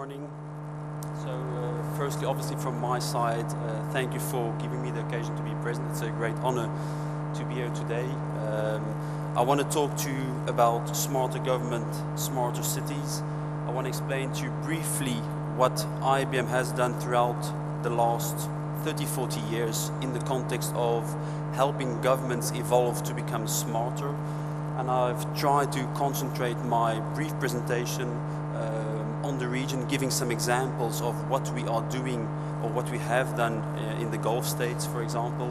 morning. So firstly, obviously from my side, thank you for giving me the occasion to be present. It's a great honor to be here today. I want to talk to you about smarter government, smarter cities. I want to explain to you briefly what IBM has done throughout the last 30-40 years in the context of helping governments evolve to become smarter. And I've tried to concentrate my brief presentation on the region, giving some examples of what we are doing or what we have done in the Gulf states, for example.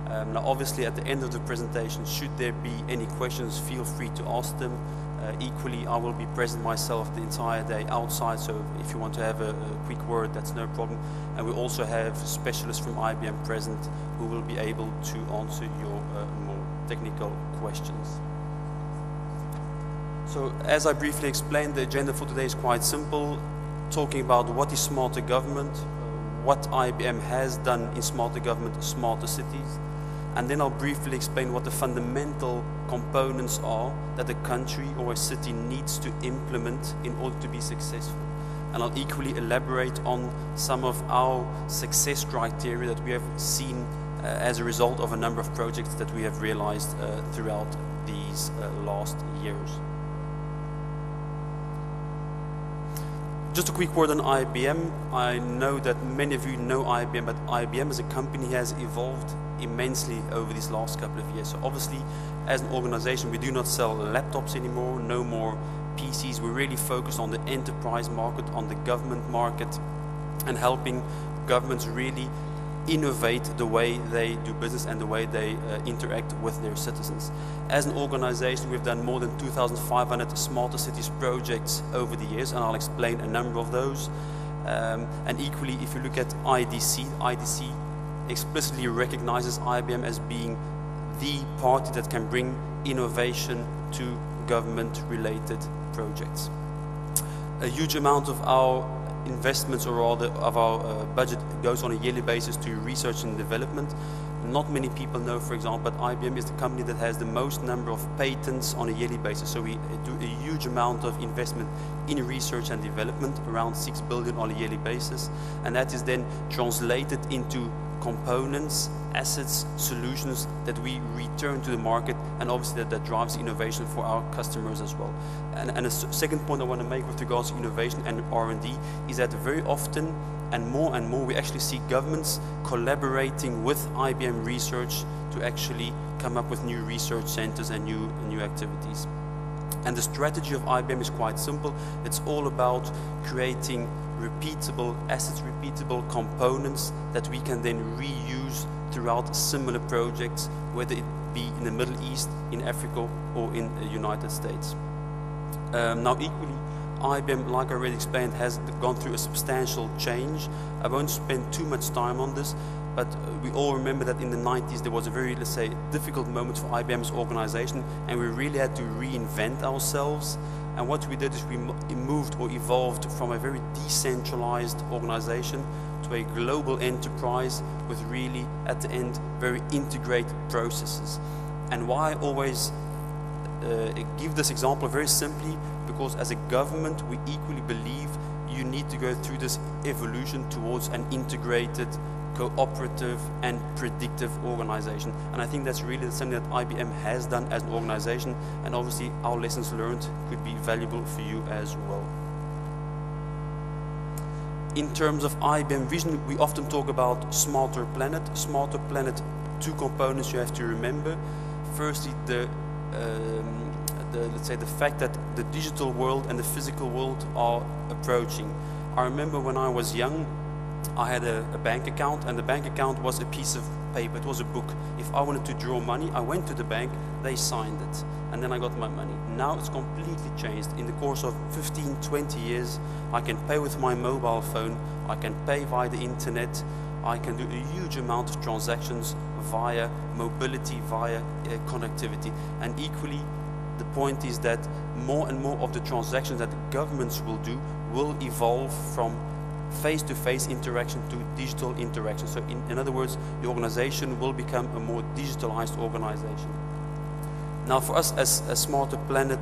Now obviously at the end of the presentation, should there be any questions, feel free to ask them. Equally, I will be present myself the entire day outside, so if you want to have a quick word, that's no problem. And we also have specialists from IBM present who will be able to answer your more technical questions. So as I briefly explained, the agenda for today is quite simple, talking about what is smarter government, what IBM has done in smarter government, smarter cities, and then I'll briefly explain what the fundamental components are that a country or a city needs to implement in order to be successful. And I'll equally elaborate on some of our success criteria that we have seen as a result of a number of projects that we have realized throughout these last years. Just a quick word on IBM. I know that many of you know IBM, but IBM as a company has evolved immensely over these last couple of years. So obviously, as an organization, we do not sell laptops anymore, no more PCs. We're really focused on the enterprise market, on the government market, and helping governments really innovate the way they do business and the way they interact with their citizens. As an organization, we've done more than 2,500 smarter cities projects over the years, and I'll explain a number of those. And equally, if you look at IDC explicitly recognizes IBM as being the party that can bring innovation to government-related projects. A huge amount of our investments, or rather of our budget, goes on a yearly basis to research and development. Not many people know, for example, but IBM is the company that has the most number of patents on a yearly basis. So we do a huge amount of investment in research and development, around 6 billion on a yearly basis. And that is then translated into components, assets, solutions that we return to the market, and obviously that drives innovation for our customers as well. And a second point I want to make with regards to innovation and R&D is that very often and more we actually see governments collaborating with IBM research to actually come up with new research centers and new activities. And the strategy of IBM is quite simple. It's all about creating repeatable assets, repeatable components that we can then reuse throughout similar projects, whether it be in the Middle East, in Africa, or in the United States. Now equally, IBM, like I already explained, has gone through a substantial change. I won't spend too much time on this, but we all remember that in the 90s there was a very, let's say, difficult moment for IBM's organization, and we really had to reinvent ourselves. And what we did is we moved or evolved from a very decentralized organization to a global enterprise with really, at the end, very integrated processes. And why I always give this example very simply, because as a government we equally believe you need to go through this evolution towards an integrated, cooperative and predictive organization. And I think that's really something that IBM has done as an organization, and obviously our lessons learned could be valuable for you as well. In terms of IBM Vision, we often talk about smarter planet. Smarter planet, two components you have to remember. Firstly, let's say the fact that the digital world and the physical world are approaching. I remember when I was young, I had a bank account, and the bank account was a piece of paper, it was a book. If I wanted to draw money, I went to the bank, they signed it, and then I got my money. Now it's completely changed. In the course of 15, 20 years, I can pay with my mobile phone, I can pay via the internet, I can do a huge amount of transactions via mobility, via connectivity. And equally, the point is that more and more of the transactions that governments will do will evolve from face-to-face interaction to digital interaction. So in other words, the organization will become a more digitalized organization. Now for us as a Smarter Planet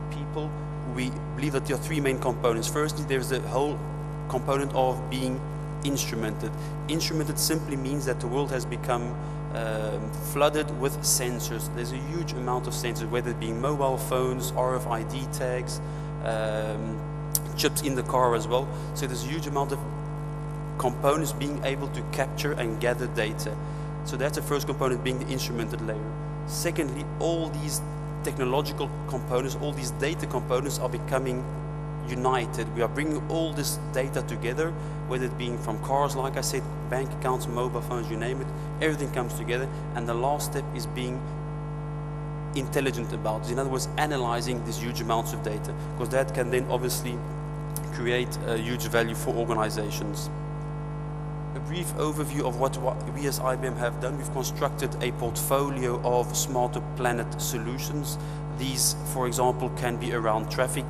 people, we believe that there are three main components. Firstly, there's the whole component of being instrumented. Instrumented simply means that the world has become flooded with sensors. There's a huge amount of sensors, whether it being mobile phones, RFID tags, chips in the car as well. So there's a huge amount of components being able to capture and gather data. So that's the first component, being the instrumented layer. Secondly, all these technological components, all these data components are becoming united. We are bringing all this data together, whether it being from cars, like I said, bank accounts, mobile phones, you name it, everything comes together. And the last step is being intelligent about it. In other words, analyzing these huge amounts of data, because that can then obviously create a huge value for organizations. A brief overview of what we as IBM have done. We've constructed a portfolio of smarter planet solutions. These, for example, can be around traffic.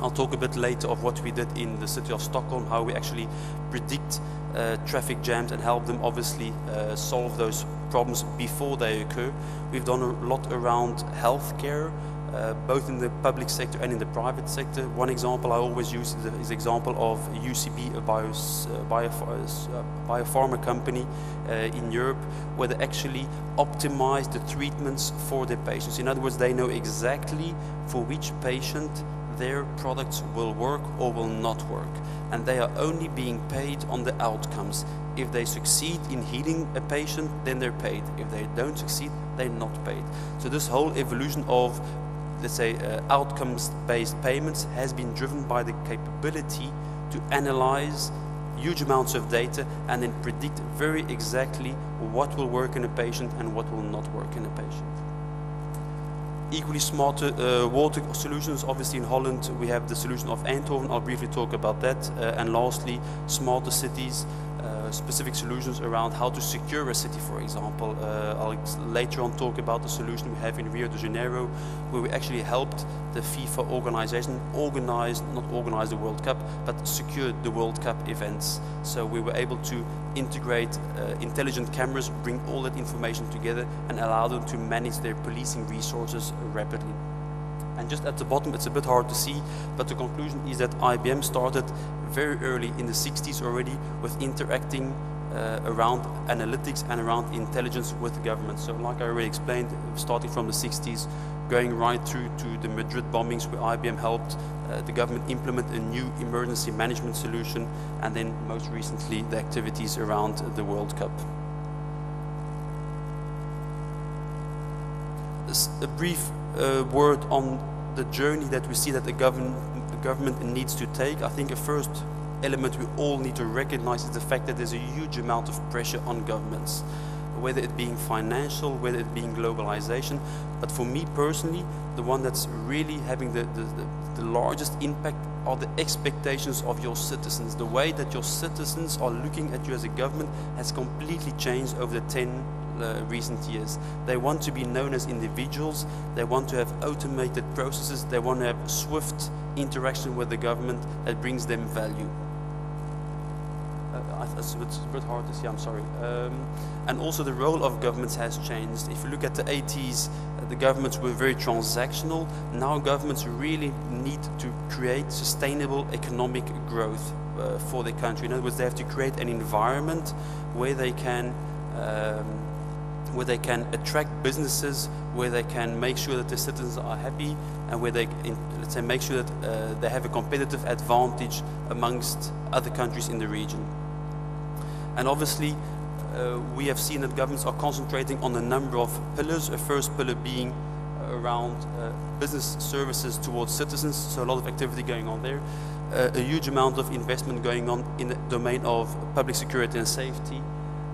I'll talk a bit later of what we did in the city of Stockholm, how we actually predict traffic jams and help them obviously solve those problems before they occur. We've done a lot around healthcare, both in the public sector and in the private sector. One example I always use is the example of UCB, a biopharma company in Europe, where they actually optimize the treatments for their patients. In other words, they know exactly for which patient their products will work or will not work, and they are only being paid on the outcomes. If they succeed in healing a patient, then they're paid. If they don't succeed, they're not paid. So this whole evolution of, let's say, outcomes-based payments has been driven by the capability to analyze huge amounts of data and then predict very exactly what will work in a patient and what will not work in a patient. Equally smarter water solutions. Obviously in Holland we have the solution of Eindhoven. I'll briefly talk about that. And lastly, smarter cities, specific solutions around how to secure a city, for example. I'll later on talk about the solution we have in Rio de Janeiro, where we actually helped the FIFA organization not organize the World Cup, but secure the World Cup events. So we were able to integrate intelligent cameras, bring all that information together and allow them to manage their policing resources rapidly. And just at the bottom, it's a bit hard to see, but the conclusion is that IBM started very early in the 60s already with interacting around analytics and around intelligence with the government. So like I already explained, starting from the 60s, going right through to the Madrid bombings, where IBM helped the government implement a new emergency management solution, and then most recently the activities around the World Cup. A brief word on the journey that we see that the government needs to take. I think a first element we all need to recognize is the fact that there's a huge amount of pressure on governments, whether it being financial, whether it being globalization. But for me personally, the one that's really having the largest impact are the expectations of your citizens. The way that your citizens are looking at you as a government has completely changed over the 10 recent years. They want to be known as individuals, they want to have automated processes, they want to have swift interaction with the government that brings them value. It's a bit hard to see, I'm sorry. And also the role of governments has changed. If you look at the 80s, the governments were very transactional. Now governments really need to create sustainable economic growth for their country. In other words, they have to create an environment where they can attract businesses, where they can make sure that the citizens are happy, and where they, let's say, make sure that they have a competitive advantage amongst other countries in the region. And obviously, we have seen that governments are concentrating on a number of pillars. A first pillar being around business services towards citizens, so a lot of activity going on there. A huge amount of investment going on in the domain of public security and safety.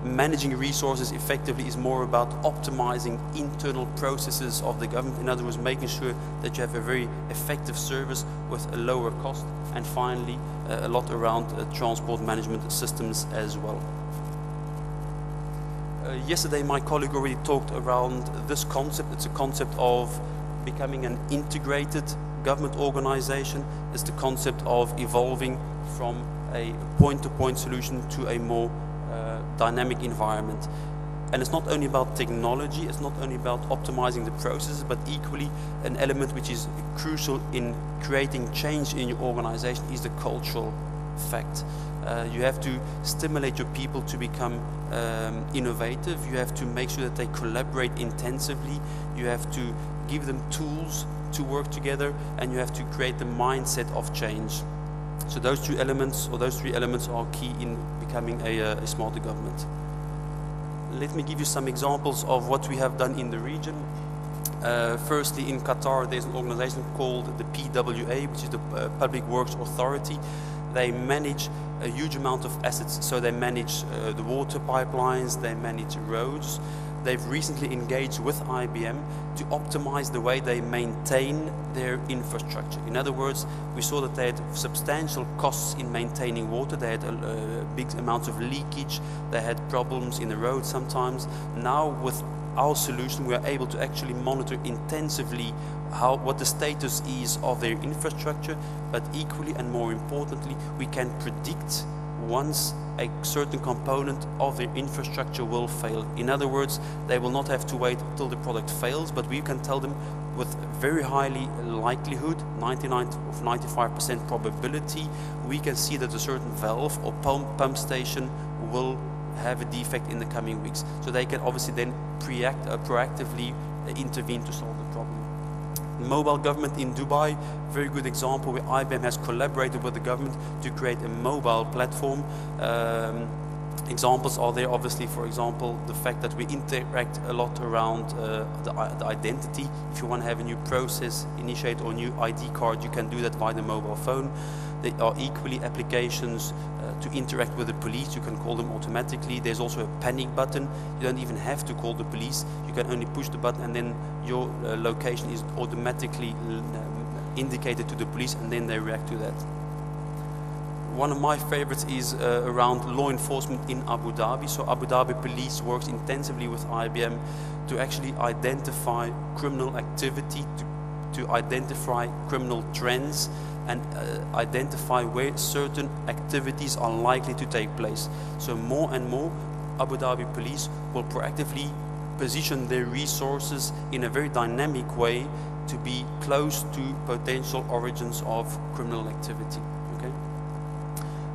Managing resources effectively is more about optimizing internal processes of the government. In other words, making sure that you have a very effective service with a lower cost. And finally, a lot around transport management systems as well. Yesterday, my colleague already talked around this concept. It's a concept of becoming an integrated government organization. It's the concept of evolving from a point-to-point solution to a more dynamic environment. And it's not only about technology, it's not only about optimizing the processes, but equally an element which is crucial in creating change in your organization is the cultural fact. You have to stimulate your people to become innovative. You have to make sure that they collaborate intensively. You have to give them tools to work together, and you have to create the mindset of change. So those two elements, or those three elements, are key in becoming a smarter government. Let me give you some examples of what we have done in the region. Firstly, in Qatar, there's an organization called the PWA, which is the Public Works Authority. They manage a huge amount of assets. So they manage the water pipelines, they manage roads. They've recently engaged with IBM to optimize the way they maintain their infrastructure. In other words, we saw that they had substantial costs in maintaining water. They had big amounts of leakage. They had problems in the road sometimes. Now with our solution, we are able to actually monitor intensively what the status is of their infrastructure, but equally and more importantly, we can predict once a certain component of their infrastructure will fail. In other words, they will not have to wait until the product fails, but we can tell them with very highly likelihood, 99 or 95% probability, we can see that a certain valve or pump station will have a defect in the coming weeks. So they can obviously then proactively intervene to solve the problem. Mobile government in Dubai, very good example where IBM has collaborated with the government to create a mobile platform. Examples are there, obviously, for example, the fact that we interact a lot around the identity. If you want to have a new process initiate or new ID card, you can do that via the mobile phone. There are equally applications to interact with the police. You can call them automatically. There's also a panic button. You don't even have to call the police. You can only push the button and then your location is automatically indicated to the police, and then they react to that. One of my favorites is around law enforcement in Abu Dhabi. So Abu Dhabi police works intensively with IBM to actually identify criminal activity, to identify criminal trends, and identify where certain activities are likely to take place. So more and more, Abu Dhabi police will proactively position their resources in a very dynamic way to be close to potential origins of criminal activity. Okay?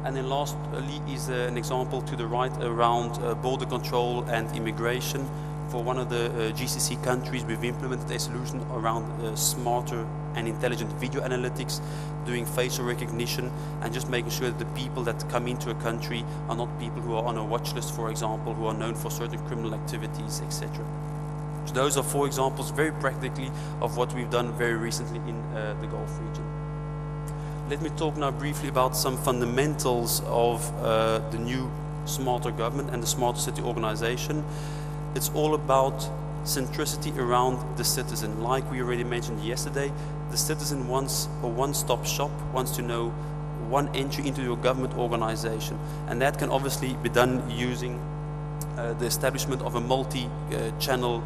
And then lastly is an example to the right around border control and immigration. For one of the GCC countries, we've implemented a solution around smarter and intelligent video analytics, doing facial recognition, and just making sure that the people that come into a country are not people who are on a watch list, for example, who are known for certain criminal activities, etc. So those are 4 examples, very practically, of what we've done very recently in the Gulf region. Let me talk now briefly about some fundamentals of the new smarter government and the smarter city organization. It's all about centricity around the citizen. Like we already mentioned yesterday, the citizen wants a one-stop shop, wants to know one entry into your government organization. And that can obviously be done using the establishment of a multi-channel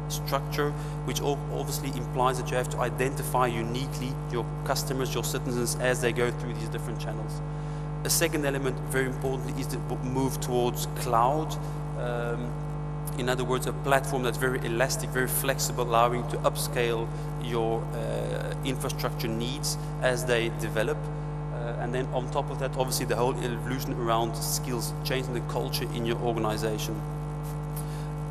structure, which obviously implies that you have to identify uniquely your customers, your citizens, as they go through these different channels. A second element, very importantly, is the move towards cloud. In other words, a platform that's very elastic, very flexible, allowing to upscale your infrastructure needs as they develop. And then on top of that, obviously the whole evolution around skills, changing the culture in your organization.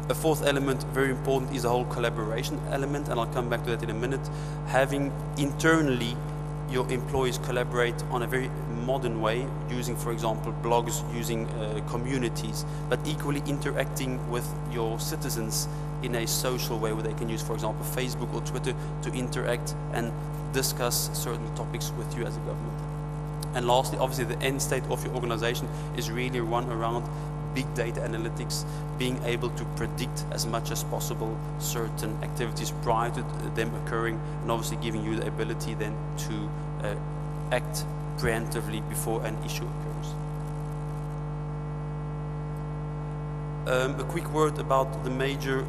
A fourth element, very important, is the whole collaboration element, and I'll come back to that in a minute. Having internally your employees collaborate on a very modern way, using, for example, blogs, using communities, but equally interacting with your citizens in a social way where they can use, for example, Facebook or Twitter to interact and discuss certain topics with you as a government. And lastly, obviously, the end state of your organization is really one around big data analytics, being able to predict as much as possible certain activities prior to them occurring, and obviously giving you the ability then to act preemptively before an issue occurs. A quick word about the major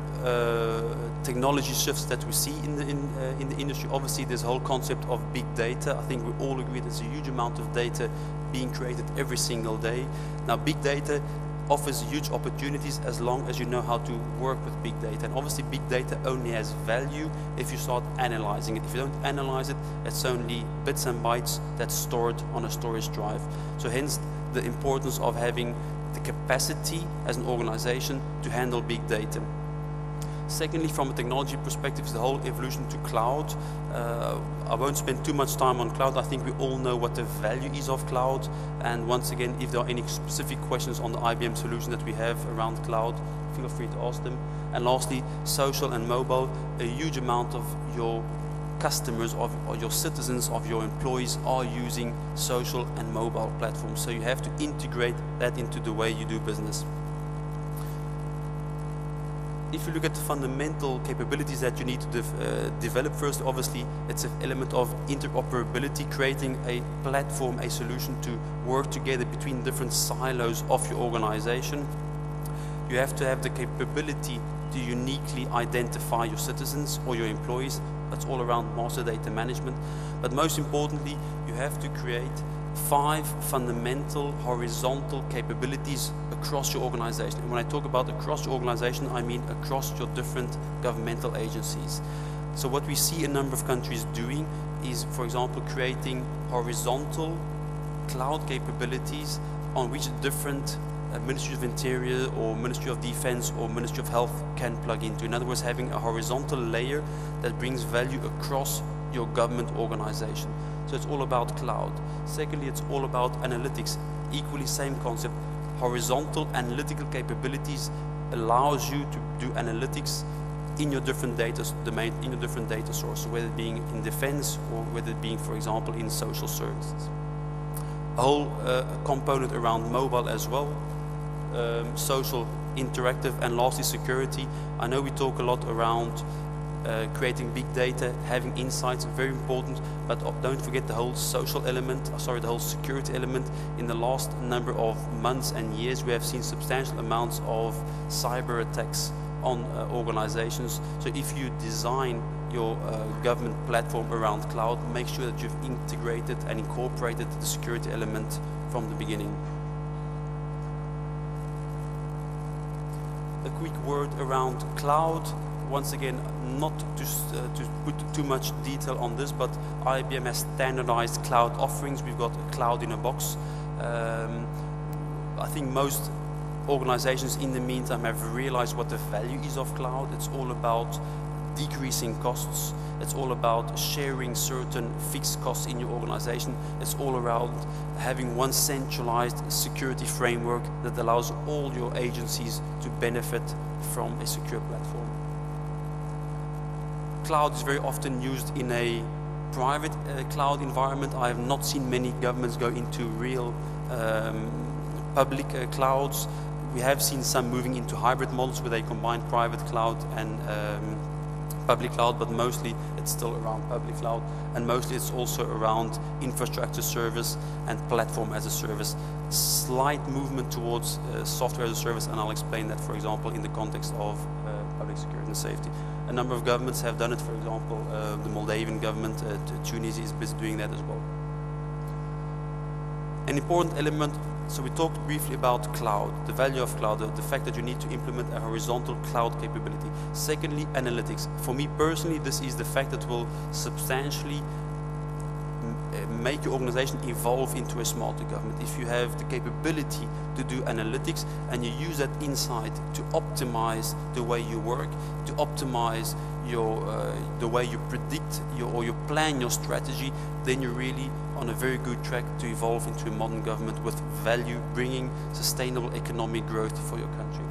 technology shifts that we see in the industry. Obviously, this whole concept of big data. I think we all agree there's a huge amount of data being created every single day. Now, big data offers huge opportunities as long as you know how to work with big data. And obviously big data only has value if you start analyzing it. If you don't analyze it, it's only bits and bytes that's stored on a storage drive. So hence the importance of having the capacity as an organization to handle big data. Secondly, from a technology perspective, is the whole evolution to cloud. I won't spend too much time on cloud. I think we all know what the value is of cloud. And once again, if there are any specific questions on the IBM solution that we have around cloud, feel free to ask them. And lastly, social and mobile. A huge amount of your customers, or your citizens, of your employees are using social and mobile platforms. So you have to integrate that into the way you do business. If you look at the fundamental capabilities that you need to develop first, obviously it's an element of interoperability, creating a platform, a solution to work together between different silos of your organization. You have to have the capability to uniquely identify your citizens or your employees. That's all around master data management. But most importantly, you have to create 5 fundamental horizontal capabilities across your organization. And when I talk about across your organization, I mean across your different governmental agencies. So what we see a number of countries doing is, for example, creating horizontal cloud capabilities on which different Ministry of Interior or Ministry of Defense or Ministry of Health can plug into. In other words, having a horizontal layer that brings value across your government organization. So it's all about cloud. Secondly, it's all about analytics. Equally same concept. Horizontal analytical capabilities allows you to do analytics in your different data domain, in your different data sources, whether it being in defense or whether it being, for example, in social services. A whole component around mobile as well. Social, interactive, and lastly security. I know we talk a lot around creating big data, having insights, very important, but don't forget the whole social element, the whole security element. In the last number of months and years, we have seen substantial amounts of cyber attacks on organizations. So if you design your government platform around cloud, make sure that you've integrated and incorporated the security element from the beginning. A quick word around cloud. Once again, not to put too much detail on this, but IBM has standardized cloud offerings. We've got a cloud in a box. I think most organizations in the meantime have realized what the value is of cloud. It's all about decreasing costs. It's all about sharing certain fixed costs in your organization. It's all around having one centralized security framework that allows all your agencies to benefit from a secure platform. Cloud is very often used in a private cloud environment. I have not seen many governments go into real public clouds. We have seen some moving into hybrid models where they combine private cloud and public cloud, but mostly it's still around public cloud, and mostly it's also around infrastructure service and platform as a service. Slight movement towards software as a service, and I'll explain that, for example, in the context of public security and safety. A number of governments have done it. For example, the Moldavian government, Tunisia is busy doing that as well. An important element, so we talked briefly about cloud, the value of cloud, the fact that you need to implement a horizontal cloud capability. Secondly, analytics. For me personally, this is the fact that will substantially make your organization evolve into a smarter government. If you have the capability to do analytics and you use that insight to optimize the way you work, to optimize your the way you predict or you plan your strategy, then you're really on a very good track to evolve into a modern government with value, bringing sustainable economic growth for your country.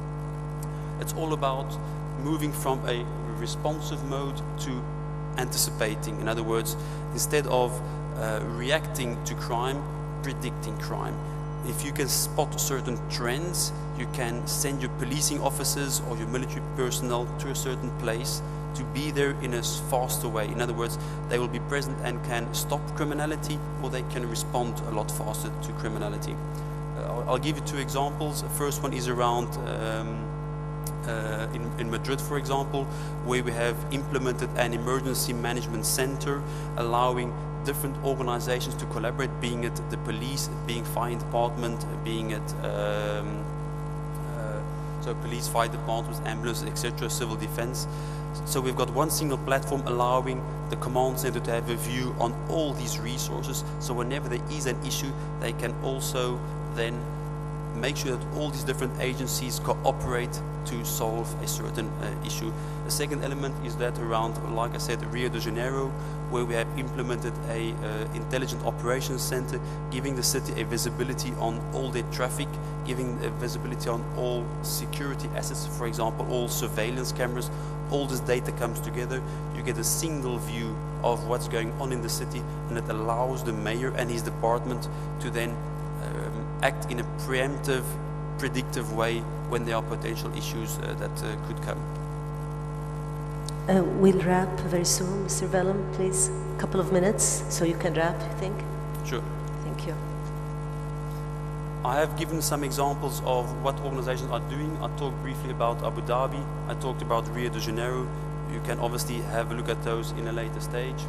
It's all about moving from a responsive mode to anticipating. In other words, instead of reacting to crime, predicting crime. If you can spot certain trends, you can send your policing officers or your military personnel to a certain place to be there in a faster way. In other words, they will be present and can stop criminality, or they can respond a lot faster to criminality. I'll give you 2 examples. The first one is around in Madrid, for example, where we have implemented an emergency management center, allowing different organizations to collaborate, being it the police, being fire department, being it So police, fire departments, ambulances, etc., civil defense. So we've got one single platform allowing the command center to have a view on all these resources. So whenever there is an issue, they can also then make sure that all these different agencies cooperate to solve a certain issue. The second element is that around, like I said, Rio de Janeiro, where we have implemented a intelligent operations center, giving the city a visibility on all their traffic, giving a visibility on all security assets, for example, all surveillance cameras. All this data comes together, you get a single view of what's going on in the city, and it allows the mayor and his department to then act in a preemptive, predictive way when there are potential issues that could come. We'll wrap very soon. Mr. Willem, please, a couple of minutes so you can wrap, I think. Sure. Thank you. I have given some examples of what organizations are doing. I talked briefly about Abu Dhabi. I talked about Rio de Janeiro. You can obviously have a look at those in a later stage.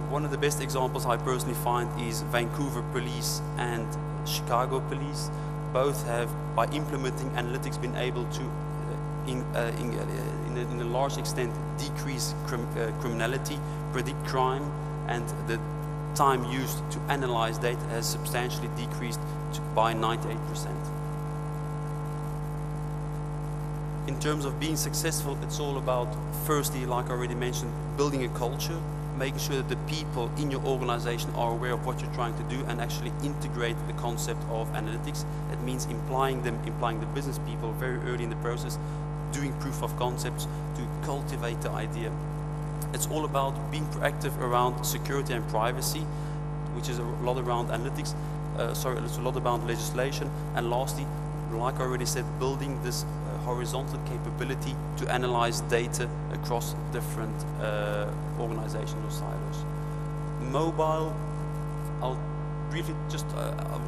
One of the best examples I personally find is Vancouver Police and Chicago Police. Both have, by implementing analytics, been able to, in a large extent, decrease criminality, predict crime, and the time used to analyze data has substantially decreased by 98%. In terms of being successful, it's all about, firstly, like I already mentioned, building a culture, making sure that the people in your organization are aware of what you're trying to do and actually integrate the concept of analytics. It means implying the business people very early in the process, doing proof of concepts to cultivate the idea. It's all about being proactive around security and privacy, which is a lot around analytics, it's a lot about legislation, and lastly, like I already said, building this horizontal capability to analyze data across different organizational silos. Mobile, I'll briefly just,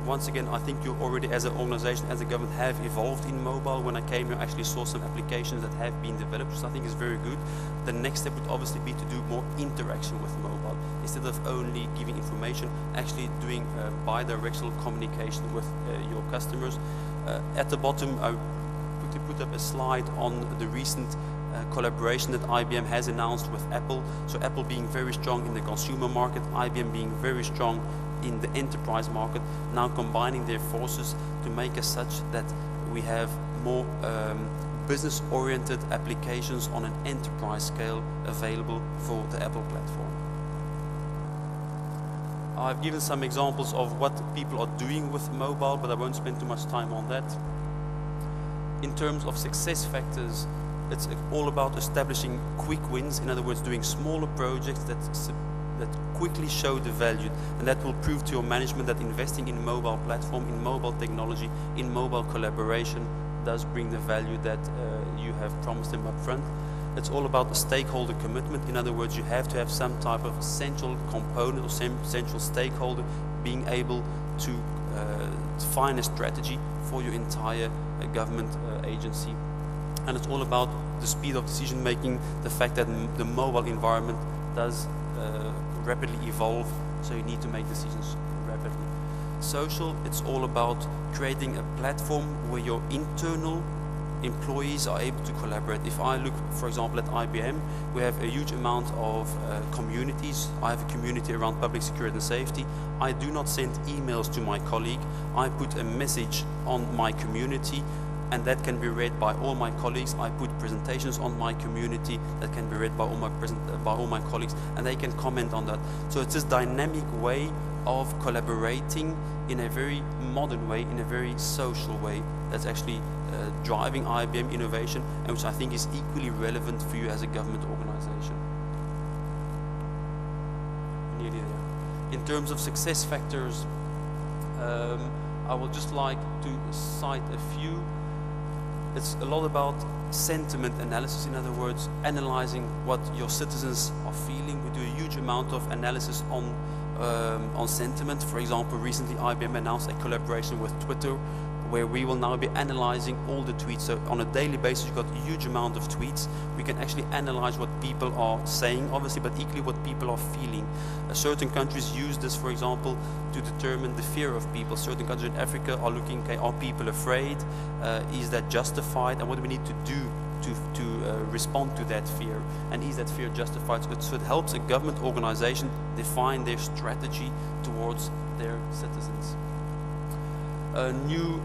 once again, I think you already as an organization, as a government, have evolved in mobile. When I came here, I actually saw some applications that have been developed, which I think is very good. The next step would obviously be to do more interaction with mobile. Instead of only giving information, actually doing bi-directional communication with your customers. At the bottom, I quickly put up a slide on the recent collaboration that IBM has announced with Apple. So Apple being very strong in the consumer market, IBM being very strong in the enterprise market, now combining their forces to make us such that we have more business-oriented applications on an enterprise scale available for the Apple platform. I've given some examples of what people are doing with mobile, but I won't spend too much time on that. In terms of success factors, it's all about establishing quick wins, in other words, doing smaller projects that quickly show the value, and that will prove to your management that investing in mobile platform, in mobile technology, in mobile collaboration does bring the value that you have promised them up front. It's all about the stakeholder commitment. In other words, you have to have some type of central component or central stakeholder being able to define a strategy for your entire government agency. And it's all about the speed of decision making, the fact that the mobile environment does rapidly evolve, so you need to make decisions rapidly. Social, it's all about creating a platform where your internal employees are able to collaborate. If I look, for example, at IBM, we have a huge amount of communities. I have a community around public security and safety. I do not send emails to my colleague. I put a message on my community, and that can be read by all my colleagues. I put presentations on my community that can be read by all my colleagues, and they can comment on that. So it's this dynamic way of collaborating in a very modern way, in a very social way, that's actually driving IBM innovation, and which I think is equally relevant for you as a government organization. Nearly there. In terms of success factors, I would just like to cite a few. It's a lot about sentiment analysis, in other words, analyzing what your citizens are feeling. We do a huge amount of analysis on sentiment. For example, recently IBM announced a collaboration with Twitter, where we will now be analyzing all the tweets. So on a daily basis, you've got a huge amount of tweets. We can actually analyze what people are saying, obviously, but equally what people are feeling. Certain countries use this, for example, to determine the fear of people. Certain countries in Africa are looking, okay, are people afraid? Is that justified? And what do we need to do to respond to that fear? And is that fear justified? So it helps a government organization define their strategy towards their citizens. New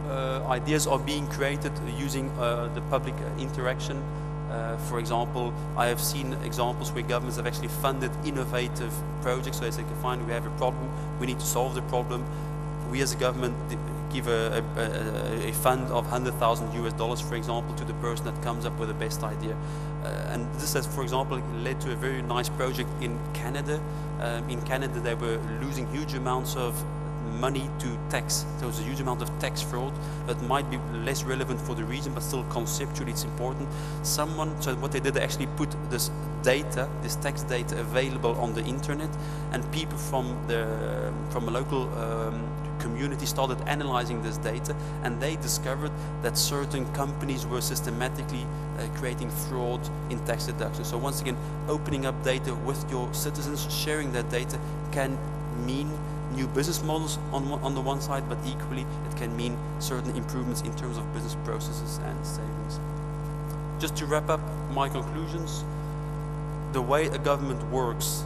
ideas are being created using the public interaction. For example, I have seen examples where governments have actually funded innovative projects. So they say, fine, we have a problem, we need to solve the problem. We as a government give a fund of $100,000 for example, to the person that comes up with the best idea. And this has, for example, led to a very nice project in Canada. In Canada, they were losing huge amounts of money to tax. There was a huge amount of tax fraud that might be less relevant for the region, but still conceptually it's important. So what they did, they actually put this data, this tax data, available on the internet, and people from a local community started analyzing this data, and they discovered that certain companies were systematically creating fraud in tax deduction. So once again, opening up data with your citizens, sharing that data can mean new business models on the one side, but equally it can mean certain improvements in terms of business processes and savings. Just to wrap up my conclusions, the way a government works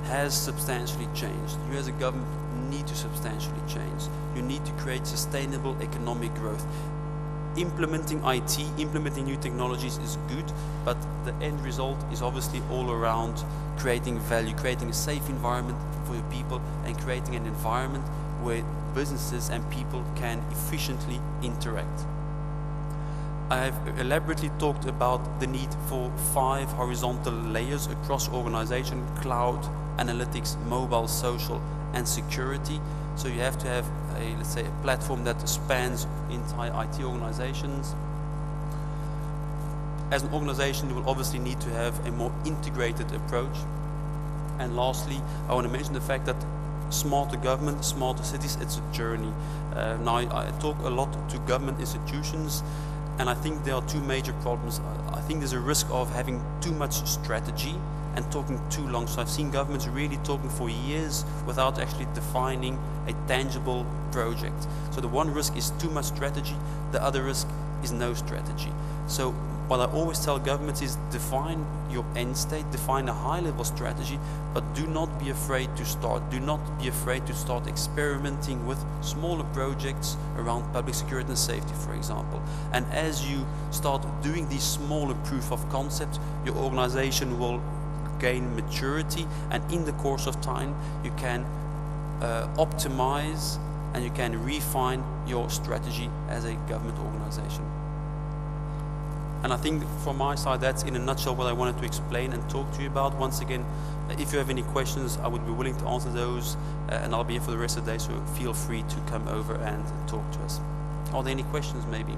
has substantially changed. You as a government need to substantially change. You need to create sustainable economic growth. Implementing IT, implementing new technologies is good, but the end result is obviously all around creating value, creating a safe environment for your people, and creating an environment where businesses and people can efficiently interact. I have elaborately talked about the need for 5 horizontal layers across organization: cloud, analytics, mobile, social, and security. So you have to have let's say, a platform that spans entire IT organizations. As an organization, you will obviously need to have a more integrated approach. And lastly, I want to mention the fact that smarter government, smarter cities, it's a journey. Now, I talk a lot to government institutions, and I think there are 2 major problems. I think there's a risk of having too much strategy and talking too long. So I've seen governments really talking for years without actually defining a tangible project. So the one risk is too much strategy, the other risk is no strategy. So what I always tell governments is define your end state, define a high-level strategy, but do not be afraid to start. Do not be afraid to start experimenting with smaller projects around public security and safety, for example. And as you start doing these smaller proof of concepts, your organization will gain maturity, and in the course of time you can optimize and you can refine your strategy as a government organization. And I think from my side, that's in a nutshell what I wanted to explain and talk to you about. Once again, if you have any questions, I would be willing to answer those, and I'll be here for the rest of the day, so feel free to come over and talk to us. Are there any questions maybe?